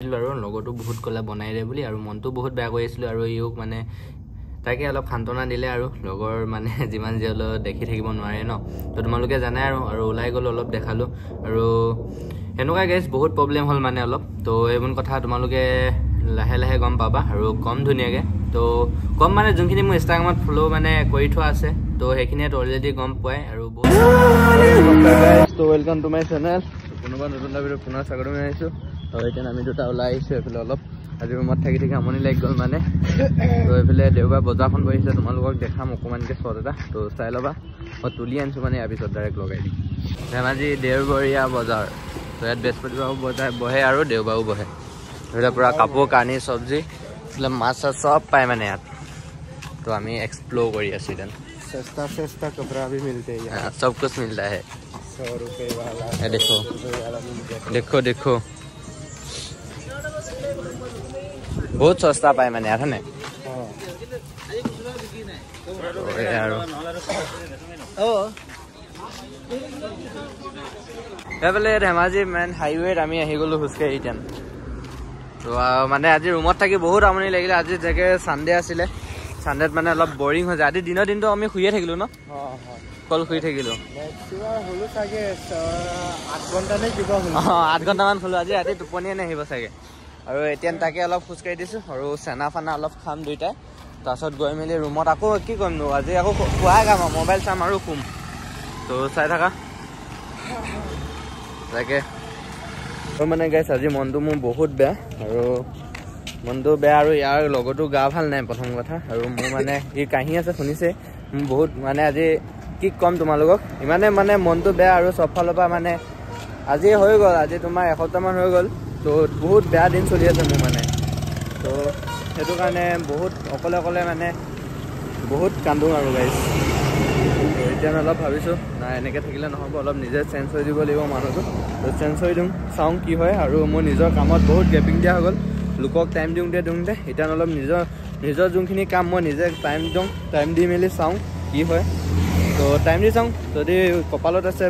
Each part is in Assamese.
আৰু লগতো বহুত কলা বনাই দে বুলি আৰু মনটো বহুত বেয়া কৰি আছিল আৰু ইওক মানে তাকে অলপ খান্তনা দিলে আৰু লগৰ মানে যিমান জিয়ল দেখি থাকিব নোৱাৰে ন তো তোমালোকে জানে আৰু ওলাই গল অলপ দেখালো আৰু এনেকুৱা গাইস বহুত প্ৰবলেম হল মানে অলপ তো এইবন কথা তোমালোকে লাহে লাহে গম পাবা আৰু কম ধুনিয়াকে তো কম মানে যোনখিনি মোৰ ইনষ্টাগ্ৰামত ফলো মানে কৰি থোৱা আছে তো সেইখিনিত অলৰেডি গম পায় আৰু তো ওয়েলকাম টু মাই চেনেল কোনোবা নতুন ভিডিও পুনৰ স্বাগতম জনাইছো আৰু এতিয়া আমি দুটা ওলাই আহিছো এফালে অলপ আজি ৰুমত থাকি থাকি আমনি লাগি গ'ল মানে তো এইফালে দেওবাৰ বজাৰখন বহিছে তোমালোকক দেখাম অকণমানকৈ শ্বট এটা তো চাই ল'বা মই তুলি আনিছোঁ মানে ইয়াৰ পিছত ডাইৰেক্ট লগাই দিম ধেমাজি দেওবৰীয়া বজাৰ তো ইয়াত বৃহস্পতিবাৰো বজাৰ বহে আৰু দেওবাৰো বহে এইফালে পূৰা কাপোৰ কানি চব্জি এইফালে মাছ চাছ চব পায় মানে ইয়াত तो हमें एक्सप्लोर करी सीजन सस्ता सस्ता कपड़ा भी मिलते हैं यहाँ सब कुछ मिलता है 100 रुपए वाला देखो देखो देखो बहुत सस्ता पाए मैंने यार है धेमाजी मेन हाईवे आम गलो खुजकाई इटान तो माने आज रूमत थी बहुत आमनि लगे आज जैसे सानडे आছিলে सानडेत माने अलप बोरिंग हो जाए दिन दिन तो आम शुए थकिलो न कल शुई थकिलो 8 घंटा मान शुलो आज राति टोपनिए नाहिब चागे और एतियान ताके अलप खुजकाई दिसो और सेना फाना अलप खाम दुइटाई तारपाছত गई मेलि रूमत आको कि कम नो आज आको खुवाए गाम मोबाइल चाम और शुम तो चाई थाका ताके माने गाइस आज मनटो मोर बहुत बेया और मनटो बेया और यार लगतो गा ভাল নাই प्रथम कथा और मोर माने इ काहि আছে শুনিছে बहुत माने आज कि कम তোমালোকক ইমানে মানে मनटो बेया और सब फाলৰ माने आज হৈ গল आज তোমাৰ এসপ্তাহ মান হৈ গল तो बहुत बेया दिन चलि আছে मोर माने तो हेतु কাৰণে बहुत অকলে অকলে মানে बहुत কান্দো আৰু গাইস এতিয়া অলপ ভাবিছো না এনেকে থাকিলে নহব অলপ নিজে চেঞ্জ হৈ দিব লাগিব মানুহটো তো চেঞ্জ হৈ দিম চাও কি হয় আৰু মোৰ নিজৰ কামত বহুত গেপিং দিয়া হৈ গল লোকক টাইম দিওঁতে এতিয়া অলপ নিজৰ যোনখিনি কাম মই নিজে টাইম দি মেলি চাওঁ কি হয় তো টাইম দি চাওঁ যদি কপালত আছে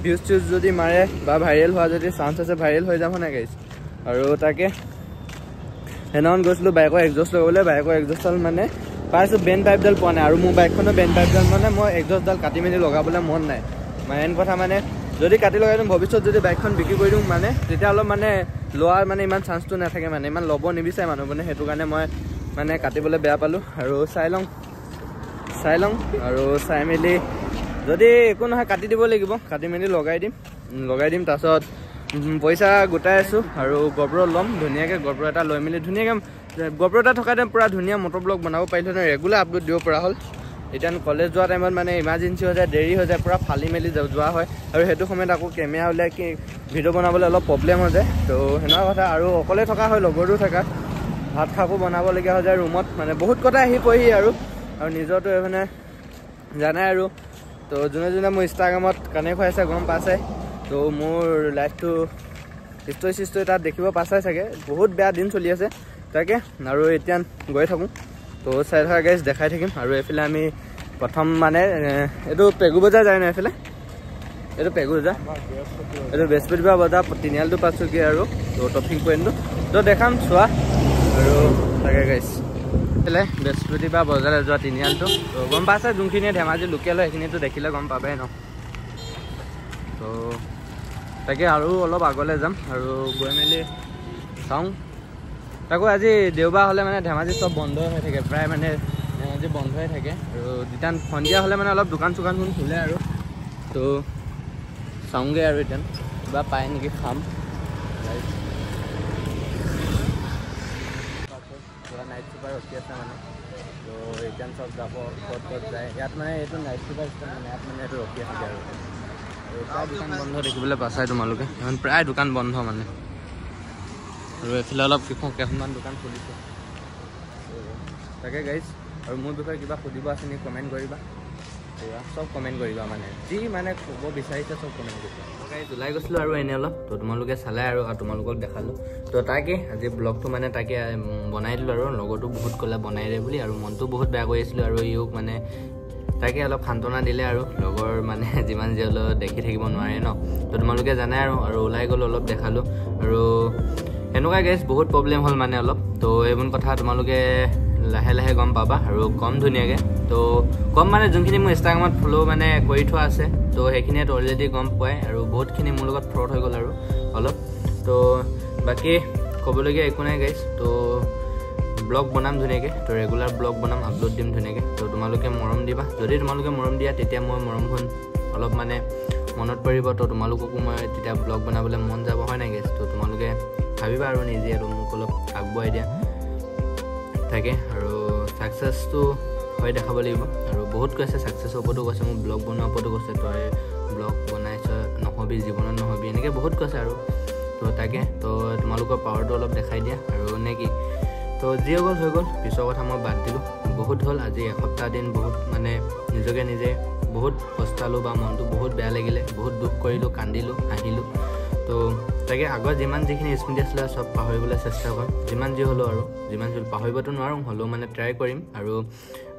ভিউজ চিউজ যদি মাৰে বা ভাইৰেল হোৱা যদি চান্স আছে ভাইৰেল হৈ যাব না গাইছ আৰু তাকে হেনান গৈছিলোঁ বাইকৰ এক্সজষ্ট লগাবলৈ বাইকৰ এক্সজষ্টডাল মানে পাইছোঁ বেণ্ড পাইপডাল পোৱা নাই আৰু মোৰ বাইকখনৰ বেণ্ড পাইপডাল মানে মই এক্সজষ্টডাল কাটি মেলি লগাবলৈ মন নাই মেইন কথা মানে যদি কাটি লগাই দিম ভৱিষ্যত যদি বাইকখন বিক্ৰী কৰি দিওঁ মানে তেতিয়া অলপ মানে লোৱাৰ মানে ইমান চান্সটো নাথাকে মানে ইমান ল'ব নিবিচাৰে মানুহ মানে সেইটো কাৰণে মই মানে কাটিবলৈ বেয়া পালোঁ আৰু চাই লওঁ আৰু চাই মেলি যদি একো নহয় কাটি দিব লাগিব কাটি মেলি লগাই দিম তাৰপিছত পইচা গোটাই আছোঁ আৰু গপ্ৰ ল'ম ধুনীয়াকৈ গপ্ৰ এটা লৈ মেলি ধুনীয়াকৈ গপ্ৰ এটা থকাতে পূৰা ধুনীয়া মটৰ ব্লগ বনাব পাৰিলোঁ নহয় ৰেগুলাৰ আপলোড দিব পৰা হ'ল এতিয়া কলেজ যোৱা টাইমত মানে ইমাৰ্জেঞ্চি হৈ যায় দেৰি হৈ যায় পূৰা ফালি মেলি যোৱা হয় আৰু সেইটো সময়ত আকৌ কেমেৰা উলিয়াই কি ভিডিঅ' বনাবলৈ অলপ প্ৰব্লেম হৈ যায় তো সেনেকুৱা কথা আৰু অকলে থকা হয় লগৰটো থকা ভাত খাকো বনাবলগীয়া হৈ যায় ৰুমত মানে বহুত কথা আহি পৰি আৰু নিজৰটো মানে জানাই আৰু তো যোনে মোৰ ইনষ্টাগ্ৰামত কানেক্ট হৈ আছে গম পাইছে তো মোৰ লাইফটো ষ্টৰি তাত দেখিব পাইছে চাগে বহুত বেয়া দিন চলি আছে তাকে আৰু এতিয়া গৈ থাকোঁ তো চাই থকা গাইজ দেখাই থাকিম আৰু এইফালে আমি প্ৰথম মানে এইটো পেগু বজাৰ যায় ন এইফালে এইটো পেগু বজাৰ এইটো বৃহস্পতিবাৰ বজাৰ তিনিআলিটো পাইছোঁগৈ আৰু তো টপিং পইণ্টটো তো দেখাম চোৱা আৰু তাকে গাইজ এইফালে বৃহস্পতিবাৰ বজাৰলৈ যোৱা তিনিআলিটো তো গম পাইছে যোনখিনিয়ে ধেমাজি লোকেল হয় সেইখিনিতো দেখিলে গম পাবাই ন তো তাকে আৰু অলপ আগলৈ যাম আৰু গৈ মেলি চাওঁ তাকো আজি দেওবাৰ হ'লে মানে ধেমাজি চব বন্ধ হৈ থাকে প্ৰায় মানে ধেমাজি বন্ধ হৈ থাকে আৰু যেতিয়া সন্ধিয়া হ'লে মানে অলপ দোকান চোকানখন খোলে আৰু তো চাওঁগৈ আৰু এতিয়া কিবা পায় নেকি খাম পুৰা নাইট চুপাৰ ৰখি আছে মানে তো এতিয়া চব যাব ক'ত যায় ইয়াত মানে এইটো নাইট চুপাৰ ষ্টেণ্ড মানে ইয়াত মানে এইটো ৰখি আছে আৰু প্ৰায় দোকান বন্ধ দেখিবলৈ পাইছাই তোমালোকে ইমান প্ৰায় দোকান বন্ধ মানে আৰু এইফালে অলপ কেইখনমান দোকান খুলিছে তাকে গাইজ আৰু মোৰ বিষয়ে কিবা সুধিব আছে নেকি কমেণ্ট কৰিবা চব কমেণ্ট কৰিবা মানে যি মানে ক'ব বিচাৰিছে চব কমেণ্ট কৰিবা গাইজ ওলাই গৈছিলোঁ আৰু এনে অলপ তো তোমালোকে চালে আৰু তোমালোকক দেখালোঁ তো তাকে আজি ব্লগটো মানে তাকে বনাই দিলোঁ আৰু লগতো বহুত ক'লে বনাই দে বুলি আৰু মনটো বহুত বেয়া কৰি আছিলোঁ আৰু ইওক মানে তাকে অলপ খান্তনা দিলে আৰু লগৰ মানে যিমান জিয়ল দেখি থাকিব নোৱাৰে ন তো তোমালোকে জানে আৰু ওলাই গ'ল অলপ দেখালোঁ আৰু এনেকুৱা গাইজ বহুত প্ৰব্লেম হ'ল মানে অলপ তো এইবোৰ কথা তোমালোকে লাহে লাহে গম পাবা আৰু কম ধুনীয়াকৈ তো কম মানে যোনখিনি মোৰ ইনষ্টাগ্ৰামত ফ'ল' মানে কৰি থোৱা আছে তো সেইখিনিত অলৰেডি গম পোৱাই আৰু বহুতখিনি মোৰ লগত ফ্ৰড হৈ গ'ল আৰু অলপ তো বাকী ক'বলগীয়া একো নাই গাইজ তো ব্লগ বনাম ধুনীয়াকৈ তো ৰেগুলাৰ ব্লগ বনাম আপলোড দিম ধুনীয়াকৈ তো তোমালোকে মৰম দিবা যদি তোমালোকে মৰম দিয়া তেতিয়া মই মৰমখন অলপ মানে মনত পৰিব তো তোমালোককো মই তেতিয়া ব্লগ বনাবলৈ মন যাব হয় নাই গাইজ তো তোমালোকে ভাবিবা আৰু নিজে আৰু মোক অলপ আগবঢ়াই দিয়া থাকে আৰু ছাকচেছটো হৈ দেখাব লাগিব আৰু বহুত কৈছে ছাকচেছৰ ওপৰতো কৈছে মোক ব্লগ বনোৱাৰ ওপৰতো কৈছে তই ব্লগ বনাইছ নহ'বি জীৱনত নহ'বি এনেকৈ বহুত কৈছে আৰু তো তাকে তো তোমালোকৰ পাৱাৰটো অলপ দেখাই দিয়া আৰু নে কি তো যি হৈ গ'ল পিছৰ কথা মই বাদ দিলোঁ বহুত হ'ল আজি এসপ্তাহ দিন বহুত মানে নিজকে নিজে বহুত পস্তালোঁ বা মনটো বহুত বেয়া লাগিলে বহুত দুখ কৰিলোঁ কান্দিলোঁ হাঁহিলোঁ তো তাকে আগত যিখিনি স্মৃতি আছিলে চব পাহৰিবলৈ চেষ্টা কৰিম যিমান যি হ'লেও আৰু যিমান যি পাহৰিবতো নোৱাৰোঁ হ'লেও মানে ট্ৰাই কৰিম আৰু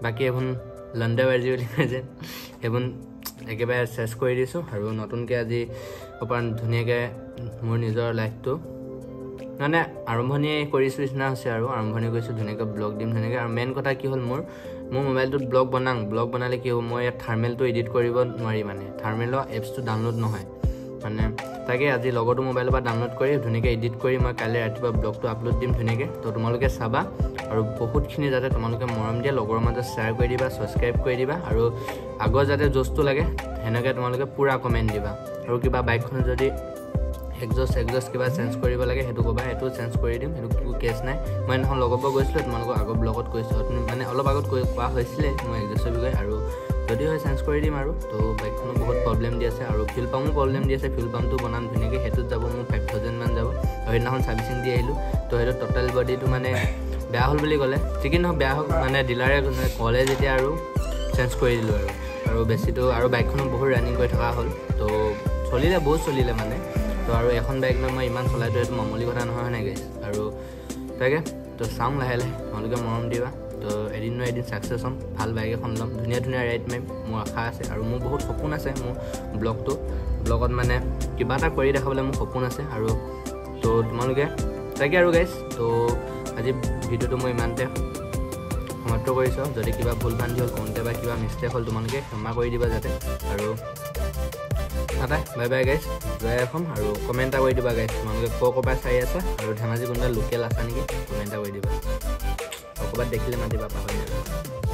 বাকী এইবোৰ লণ্ডাবাজি বুলি কয় যে সেইবোৰ একেবাৰে চেছ কৰি দিছোঁ আৰু নতুনকৈ আজি অকণমান ধুনীয়াকৈ মোৰ নিজৰ লাইফটো মানে আৰম্ভণি কৰিছোঁ নিচিনা হৈছে আৰু আৰম্ভণি কৰিছোঁ ধুনীয়াকৈ ব্লগ দিম ধুনীয়াকৈ আৰু মেইন কথা কি হ'ল মোৰ মোবাইলটোত ব্লগ বনালে কি হ'ব মই ইয়াত থাৰ্মেলটো এডিট কৰিব নোৱাৰি মানে থাৰ্মেলৰ এপছটো ডাউনলোড নহয় মানে তাকে আজি লগৰটো মোবাইলৰ পৰা ডাউনলোড কৰি ধুনীয়াকৈ এডিট কৰি মই কাইলৈ ৰাতিপুৱা ব্লগটো আপলোড দিম ধুনীয়াকৈ তো তোমালোকে চাবা আৰু বহুতখিনি যাতে তোমালোকে মৰম দিয়া লগৰৰ মাজত শ্বেয়াৰ কৰি দিবা ছাবস্ক্ৰাইব কৰি দিবা আৰু আগৰ যাতে জ'চটো লাগে সেনেকৈ তোমালোকে পূৰা কমেণ্ট দিবা আৰু কিবা বাইকখন যদি এগজষ্ট কিবা চেঞ্জ কৰিব লাগে সেইটো ক'বা সেইটো চেঞ্জ কৰি দিম সেইটো কেছ নাই মই এখন লগৰ পৰা গৈছিলোঁ তোমালোকৰ আগৰ ব্লগত কৈছোঁ মানে অলপ আগত কোৱা হৈছিলে মই এগজষ্টৰ বিষয়ে আৰু যদি হয় চেঞ্জ কৰি দিম আৰু তো বাইকখনো বহুত প্ৰব্লেম দি আছে আৰু ফিউল পাম্পো প্ৰব্লেম দি আছে ফিউল পাম্পটো বনাম ধুনীয়াকৈ সেইটোত যাব মোৰ 5,000 মান যাব আৰু সেইদিনাখন ছাৰ্ভিচিং দি আহিলোঁ তো সেইটো ট'টেল বডিটো মানে বেয়া হ'ল বুলি ক'লে ঠিকেই নহয় বেয়া হ'ল মানে ডিলাৰে ক'লে যেতিয়া আৰু চেঞ্জ কৰি দিলোঁ আৰু বেছিটো আৰু বাইকখনো বহুত ৰানিং কৰি থকা হ'ল তো বহুত চলিলে মানে তো আৰু এখন বাইক লৈ মই ইমান চলাইতো এইটো মামুলি কথা নহয় নাই গাইজ আৰু তাকে তো চাওঁ লাহে লাহে তোমালোকে মৰম দিবা তো এদিন ছাকচেছ হ'ম ভাল বাইক এখন ল'ম ধুনীয়া ৰাইড মাৰিম মোৰ আশা আছে আৰু মোৰ বহুত সপোন আছে মোৰ ব্লগত মানে কিবা এটা কৰি দেখাবলৈ মোৰ সপোন আছে আৰু তো তোমালোকে তাকে আৰু গাইজ তো আজি ভিডিঅ'টো মই ইমানতে সমাপ্ত কৰিছোঁ যদি কিবা ভুল ভ্ৰান্তি হ'ল কওঁতে বা কিবা মিষ্টেক হ'ল তোমালোকে ক্ষমা কৰি দিবা যাতে আৰু বাই বাই গাইজ জয় অসম আৰু কমেণ্ট এটা কৰি দিবা গাইজ তোমালোকে ক'ৰ পৰা চাই আছা আৰু ধেমাজি কোনোবা লোকেল আছা নেকি কমেণ্ট এটা কৰি দিবা ক'ৰবাত দেখিলে মাতিবা পাহৰি নাযাবা